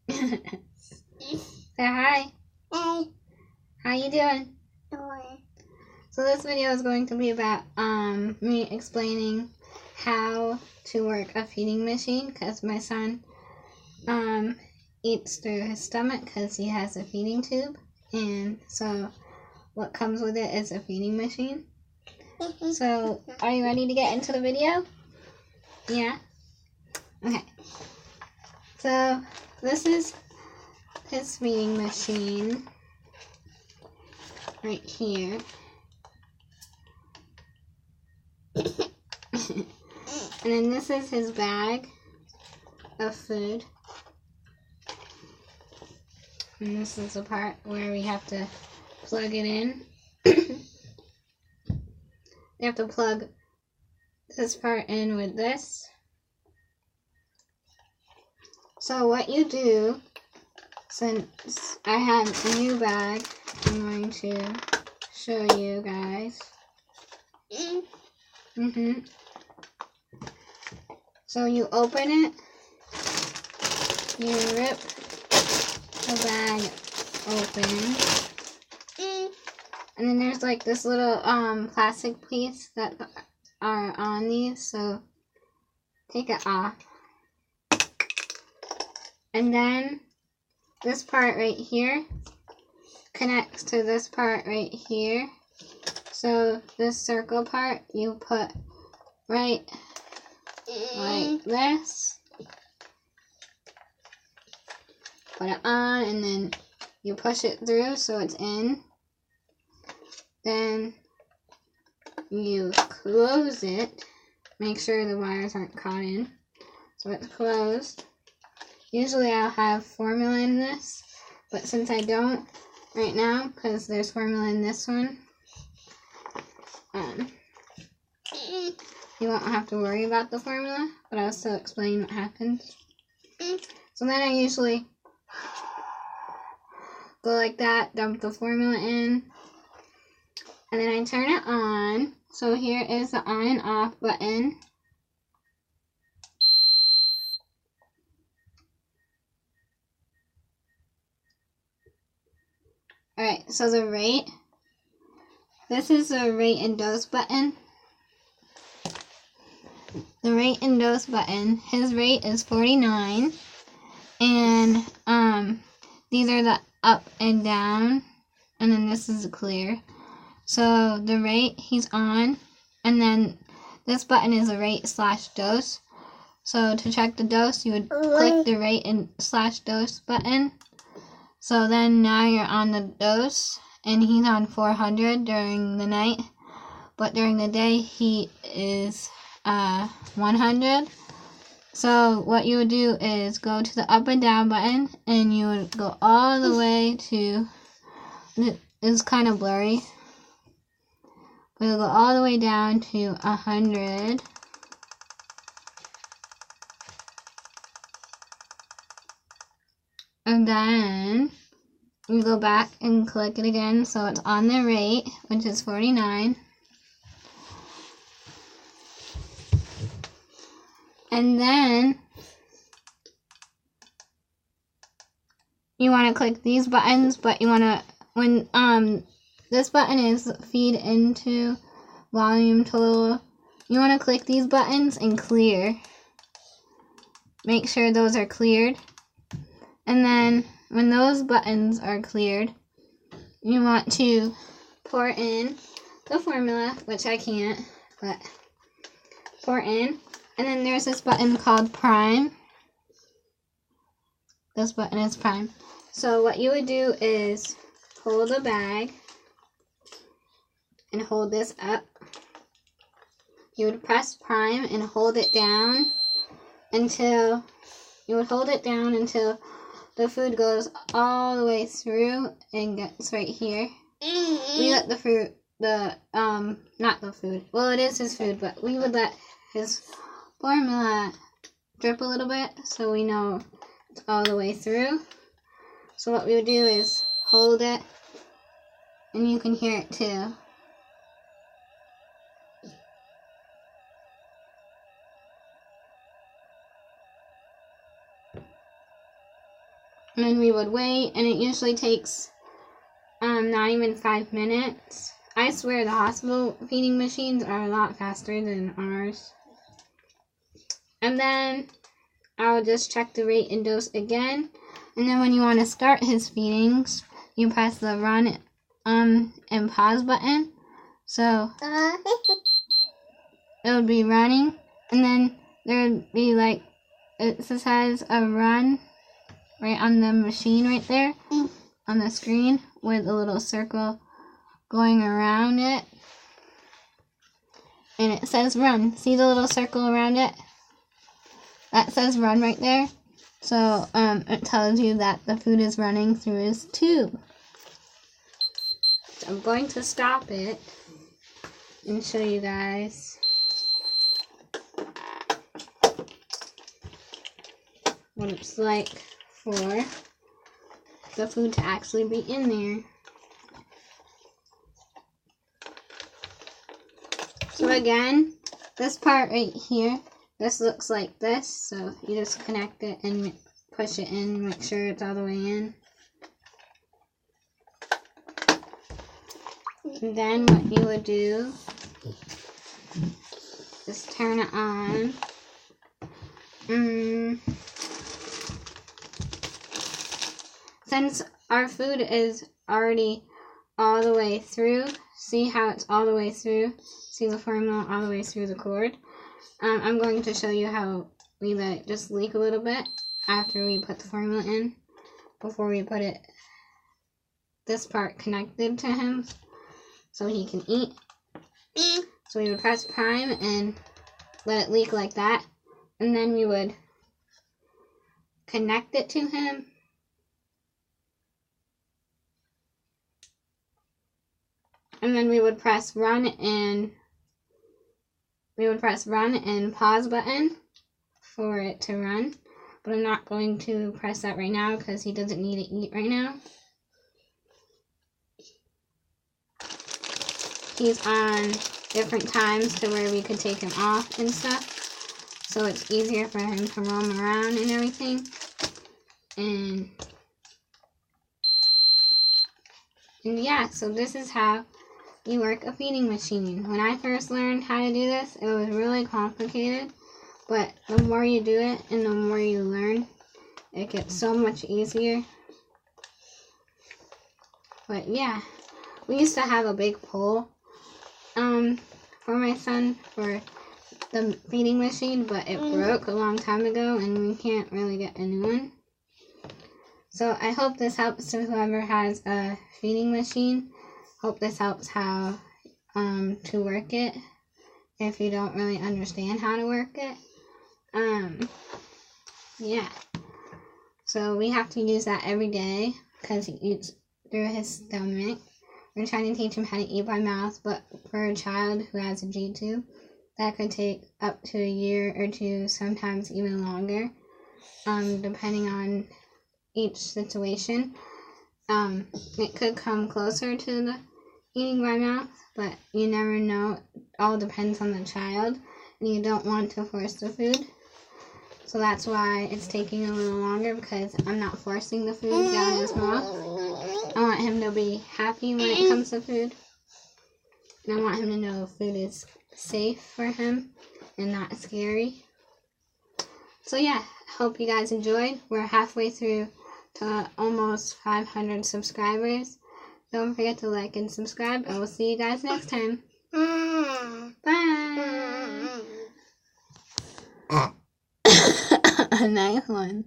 Say hi. Hey. How you doing? Doing. So this video is going to be about me explaining how to work a feeding machine, because my son eats through his stomach because he has a feeding tube, and so what comes with it is a feeding machine. So are you ready to get into the video? Yeah? Okay. So this is his feeding machine right here. And then this is his bag of food. And this is the part where we have to plug it in. You have to plug this part in with this. So what you do, since I have a new bag, I'm going to show you guys. So you open it, you rip the bag open, and then there's like this little plastic piece that are on these, so take it off. And then this part right here connects to this part right here. So this circle part you put right like this. Put it on and then you push it through so it's in. Then you close it. Make sure the wires aren't caught in. So it's closed. Usually I'll have formula in this, but since I don't right now, because there's formula in this one, you won't have to worry about the formula, but I'll still explain what happens. So then I usually go like that, dump the formula in, and then I turn it on. So here is the on and off button. Alright, so the rate. This is the rate and dose button. The rate and dose button. His rate is 49. And these are the up and down. And then this is the clear. So the rate he's on. And then this button is the rate / dose. So to check the dose, you would click the rate and / dose button. So then now you're on the dose, and he's on 400 during the night, but during the day he is 100. So what you would do is go to the up and down button, and you would go all the way to, it's kind of blurry, but you'll go all the way down to 100. And then you go back and click it again so it's on the rate, which is 49. And then you want to click these buttons, but you want to, when this button is feed into volume total, you want to click these buttons and clear. Make sure those are cleared. And then when those buttons are cleared, you want to pour in the formula, which I can't, but pour in. And then there's this button called prime. This button is prime. So what you would do is hold the bag and hold this up. You would press prime and hold it down until, the food goes all the way through and gets right here. We let the fruit, not the food, well it is his food, but we would let his formula drip a little bit so we know it's all the way through. So what we would do is hold it, and you can hear it too. And then we would wait, and it usually takes not even 5 minutes. I swear the hospital feeding machines are a lot faster than ours. And then I'll just check the rate and dose again. And then when you want to start his feedings, you press the run and pause button. So it would be running, and then there would be like, it says a run right on the machine right there on the screen with a little circle going around it. And it says run. See the little circle around it? That says run right there. So it tells you that the food is running through his tube. So I'm going to stop it and show you guys what it's like for the food to actually be in there. So again, this part right here, this looks like this, so you just connect it and push it in, make sure it's all the way in. And then what you would do is turn it on. Since our food is already all the way through, see how it's all the way through? See the formula all the way through the cord? I'm going to show you how we let it just leak a little bit after we put the formula in, before we put it, this part connected to him so he can eat. So we would press prime and let it leak like that, and then we would connect it to him. And then we would press run and pause button for it to run. But I'm not going to press that right now because he doesn't need to eat right now. He's on different times to where we could take him off and stuff. So it's easier for him to roam around and everything. And yeah, so this is how you work a feeding machine. When I first learned how to do this, it was really complicated, but the more you do it and the more you learn, it gets so much easier. But yeah, we used to have a big pole for my son for the feeding machine, but it broke a long time ago and we can't really get a new one. So I hope this helps to whoever has a feeding machine. Hope this helps how to work it if you don't really understand how to work it. Yeah. So we have to use that every day because he eats through his stomach. We're trying to teach him how to eat by mouth, but for a child who has a G-tube, that could take up to a year or two, sometimes even longer, depending on each situation. It could come closer to the eating by mouth, but you never know. It all depends on the child, and you don't want to force the food. So that's why it's taking a little longer, because I'm not forcing the food down his mouth. I want him to be happy when it comes to food. And I want him to know food is safe for him and not scary. So yeah, hope you guys enjoyed. We're halfway through to almost 500 subscribers. Don't forget to like and subscribe, and we'll see you guys next time. Bye! A nice one.